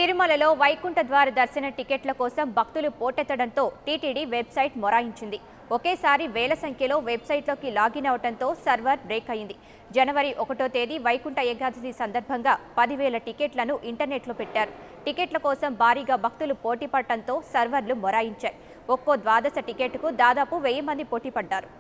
తిరుమలలో వైకుంఠ ద్వార దర్శన టికెట్ల కోసం భక్తులు పోటెత్తడంతో టీటీడీ వెబ్సైట్ మొరాయించింది. ఒకేసారి వేల సంఖ్యలో వెబ్సైట్లోకి లాగిన్ అవడంతో సర్వర్ బ్రేక్ అయింది. జనవరి 1వ తేదీ వైకుంఠ ఏకాదశి సందర్భంగా 10,000 టికెట్లను ఇంటర్నెట్లో పెట్టారు. టికెట్ల కోసం భారీగా భక్తులు పోటీపడటంతో సర్వర్లు మొరాయించాయి. ఒక్కో ద్వాదశ టికెట్కు దాదాపు 1000 మంది పోటీపడ్డారు.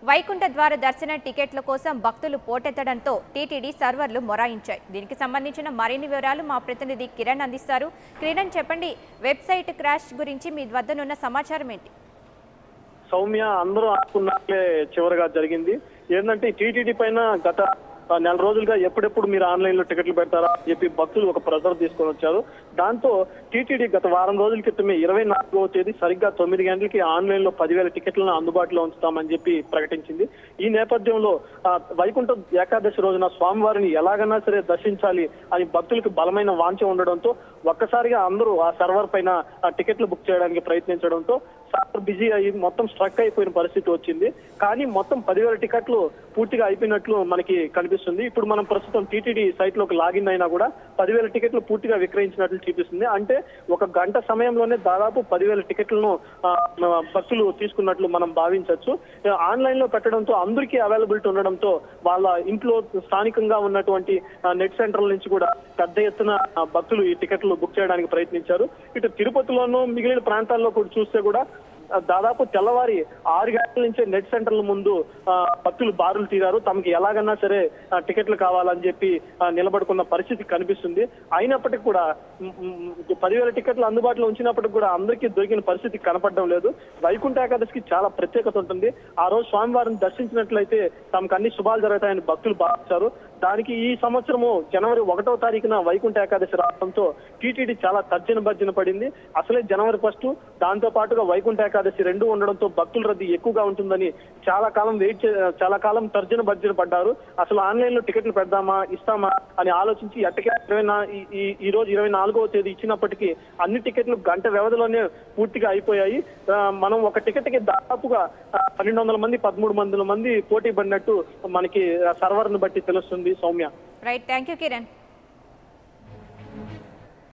వైకుంఠ ద్వార దర్శన టికెట్ల కోసం భక్తులు పోటెత్తడంతో టీటీడీ సర్వర్లు మొరాయించాయి. దీనికి సంబంధించిన మరిన్ని వివరాలు మా ప్రతినిధి కిరణ్ అందిస్తారు. కిరణ్, చెప్పండి, వెబ్సైట్ క్రాష్ గురించి మీ వద్దనున్న సమాచారం ఏంటి? సౌమ్య, అందరూ అనుకున్నట్లే చివరిగా జరిగింది. ఏంటంటే టీటీడీ పైన గత నెల రోజులుగా ఎప్పుడెప్పుడు మీరు ఆన్లైన్ లో టికెట్లు పెడతారా అని చెప్పి భక్తులు ఒక ప్రెజర్ తీసుకొని వచ్చారు. దాంతో టీటీడీ గత వారం రోజుల క్రితమే 24వ తేదీ సరిగ్గా 9 గంటలకి ఆన్లైన్ లో 10,000 టికెట్లను అందుబాటులో ఉంచుతామని చెప్పి ప్రకటించింది. ఈ నేపథ్యంలో వైకుంఠ ఏకాదశి రోజున స్వామివారిని ఎలాగైనా సరే దర్శించాలి అని భక్తులకు బలమైన వాంఛ ఉండడంతో ఒక్కసారిగా అందరూ ఆ సర్వర్ పైన టికెట్లు బుక్ చేయడానికి ప్రయత్నించడంతో సర్వర్ బిజీ అయ్యి మొత్తం స్ట్రక్ అయిపోయిన పరిస్థితి వచ్చింది. కానీ మొత్తం 10,000 టికెట్లు పూర్తిగా అయిపోయినట్లు మనకి కనిపిస్తుంది. ఇప్పుడు మనం ప్రస్తుతం టీటీడీ సైట్ లోకి లాగిన్ అయినా కూడా 10,000 టికెట్లు పూర్తిగా విక్రయించినట్లు చూపిస్తుంది. అంటే ఒక గంట సమయంలోనే దాదాపు 10,000 టికెట్లను భక్తులు తీసుకున్నట్లు మనం భావించవచ్చు. ఆన్లైన్ లో పెట్టడంతో అందరికీ అవైలబిలిటీ ఉండడంతో వాళ్ళ ఇంట్లో స్థానికంగా ఉన్నటువంటి నెట్ సెంటర్ల నుంచి కూడా పెద్ద ఎత్తున భక్తులు ఈ టికెట్లు బుక్ చేయడానికి ప్రయత్నించారు. ఇటు తిరుపతిలోనూ మిగిలిన ప్రాంతాల్లో కూడా చూస్తే కూడా దాదాపు తెల్లవారి 6 గంటల నుంచే నెట్ సెంటర్ల ముందు భక్తులు బారులు తీరారు. తమకి ఎలాగన్నా సరే టికెట్లు కావాలని చెప్పి నిలబడుకున్న పరిస్థితి కనిపిస్తుంది. అయినప్పటికీ కూడా 10,000 టికెట్లు అందుబాటులో ఉంచినప్పటికీ కూడా అందరికీ దొరికిన పరిస్థితి కనపడడం లేదు. వైకుంఠ ఏకాదశికి చాలా ప్రత్యేకత ఉంటుంది. ఆ రోజు స్వామివారిని దర్శించినట్లయితే తమకు అన్ని శుభాలు జరుగుతాయని భక్తులు భావించారు. దానికి ఈ సంవత్సరము జనవరి 1వ తారీఖున వైకుంఠ ఏకాదశి రావడంతో టీటీడీ చాలా తర్జన భర్జన పడింది. అసలే జనవరి 1 దాంతో పాటుగా వైకుంఠ ఏకాదశి 2 ఉండడంతో భక్తుల రద్దీ ఎక్కువగా ఉంటుందని చాలా కాలం తర్జన భర్జన పడ్డారు. అసలు ఆన్లైన్ లో టికెట్లు పెడదామా ఇస్తామా అని ఆలోచించి ఎట్టకే ఈ రోజు 24వ తేదీ ఇచ్చినప్పటికీ అన్ని టికెట్లు గంట వ్యవధిలోనే పూర్తిగా అయిపోయాయి. మనం ఒక టికెట్ కి దాదాపుగా 1200 మంది 1300 మంది పోటీ పడినట్టు మనకి సర్వర్ ను బట్టి తెలుస్తుంది. Soumya, right, thank you Kiran.